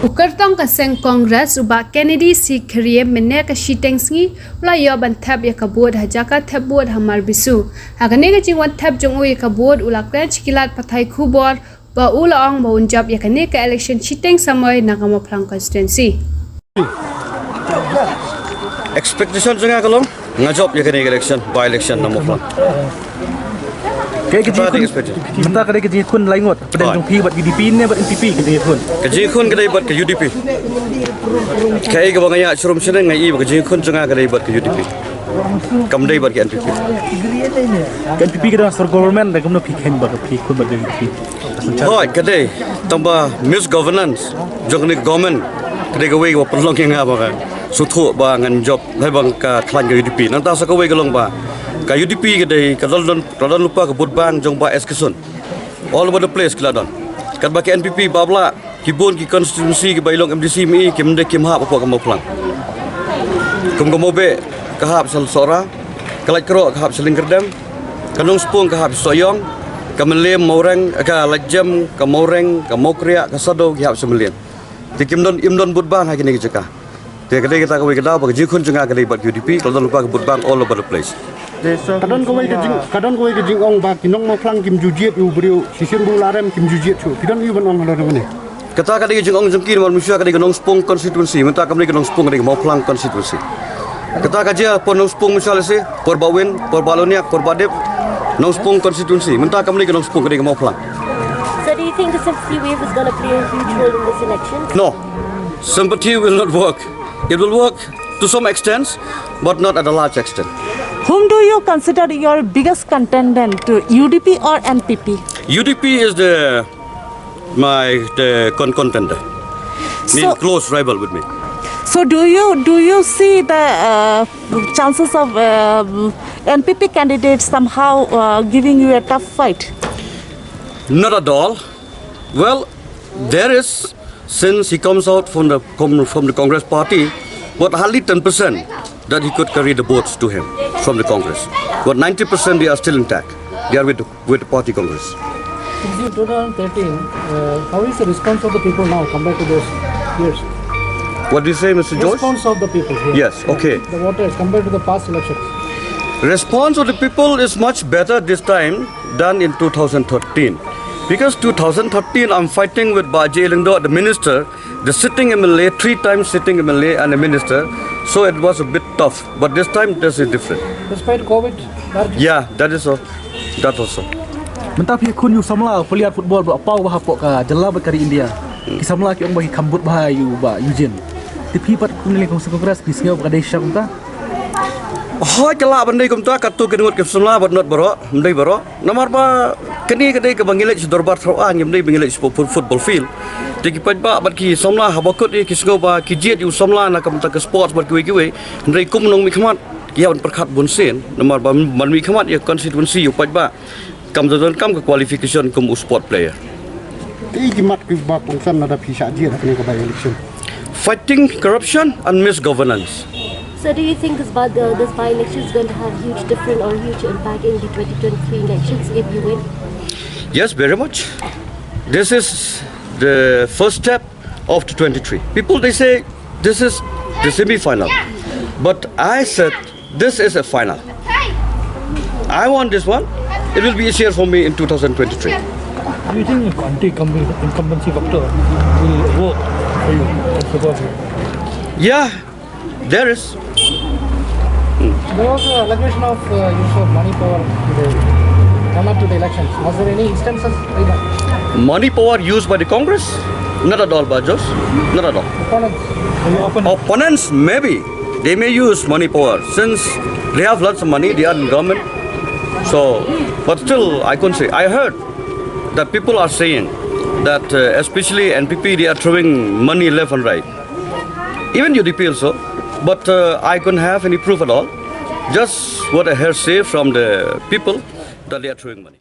Ukartong kaseng Kongres ubah Kennedy si kriye menek shitengi ulayo bantab ya kabod hajaka tabod hamar bisu hagane ga jingwan tab jongu ya kabod ulakran chikilat pathai khubor ba ulaong maunjab ya kane ka election shiteng samoy nagamo plang constituency expectation janga kalong ngajop ya kane election by election namo plang Kaya kita kada kita kun laingot pada jong pi buat UDP ne buat NPP kita kun. Kaji kun kada buat ke UDP. Kaya ke bangaya surum sene ngai ba kaji kun janga kada buat ke UDP. Kam dai buat ke NPP. NPP kada sor government da kamno pi khen ba pi kun buat UDP. Hoi kada tamba misgovernance jong ni government kada ke wei ba perlong yang apa kan. Suthu ba ngan job hai bang ka klan ke UDP. Nanta sa ka wei kalong ba. Ka UDP kedai kadon lupa ke budbang jong ba eskesun all over the place keladon kat ba ke NPP babla kibun ki konstitusi ki bailong MDC mi ki mende kim ha apa ka moplang kum ko mobe ka hab sal sora kalaj kro ka hab seling kerdam kanong spung ka hab soyong ka melem moreng ka lajam ka moreng ka mokria ka sado ki hab semelien ti kimdon imdon budbang ha kini ki jeka te kedai kita ka we kada ba jikun jenga kedai bat UDP kadon lupa ke budbang all over the place kadon ko ke jing ong ba kinong mo plang kim jujiet u brio sisin bu larem kim jujiet chu pidon yu ban ong halo ne kata kada jing ong jengki mal musia kada gonong spong constituency menta kamri gonong spong kada mau plang constituency kata kaja pon nong spong misal se por bawin por balonia por badep nong spong constituency menta kamri gonong spong kada mau plang. So do you think the sympathy wave is going to play a huge role in this election? No, sympathy will not work. It will work to some extent but not at a large extent. Whom do you consider your biggest contendant, UDP or NPP? UDP is the contender. So, close rival with me. So do you see the chances of NPP candidates somehow giving you a tough fight? Not at all. Well, there is, since he comes out from the Congress party, but hardly 10% that he could carry the votes to him from the Congress. But 90% they are still intact. They are with the party Congress. Since 2013 how is the response of the people now compared to those years? What do you say, Mr. George? Response of the people here. Yes, okay. The voters compared to the past elections. Response of the people is much better this time than in 2013. Because 2013 I'm fighting with Baji Elingdo, the minister, the sitting MLA, 3 times sitting MLA and a minister. So it was a bit tough. But this time this is different. Despite COVID? Yeah, that is so. That also. Menta pi kun yu samla peliat football ba pau ba hapok ka jela ba kari India. Ki samla ki ong ba kambut ba yu ba Eugene. Ti pi pat kun le kongres ki sngeu ka desha kumta. Hoi jela bandai kumta katu kenut ke samla but not baro, mdai baro. Namar ba kani kadai ke bangilek dorbar throan mdai bangilek football field. Tiki pa bat ki samla habakut ki sngeu ba ki jet yu samla na kamta ke sports bat ki we ndai kum nong mi khmat ki yawan perkhat bunsen. Namar ba man mi khmat ya constituency yu pa kam ke qualification kum sport player. Ti jimat ki ba pungsan ada pisa dia nak ke by election. Fighting corruption and misgovernance. So do you think this by-election is going to have huge impact in the 2023 elections if you win? Yes, very much. This is the first step of the 23. People they say this is the semi-final, but I said this is a final. I want this one. It will be easier for me in 2023. Do you think anti-incumbency factor will work for you and support you? Yeah, there is. There was an allegation of use of money power come up to the elections. Was there any instances like that? Money power used by the Congress? Not at all, Bajos. Not at all. Opponents, maybe. They may use money power. Since they have lots of money, they are in government. So, but still, I couldn't say. I heard that people are saying that especially NPP, they are throwing money left and right. Even UDP also. But I couldn't have any proof at all. Just what I heard say from the people that they are throwing money.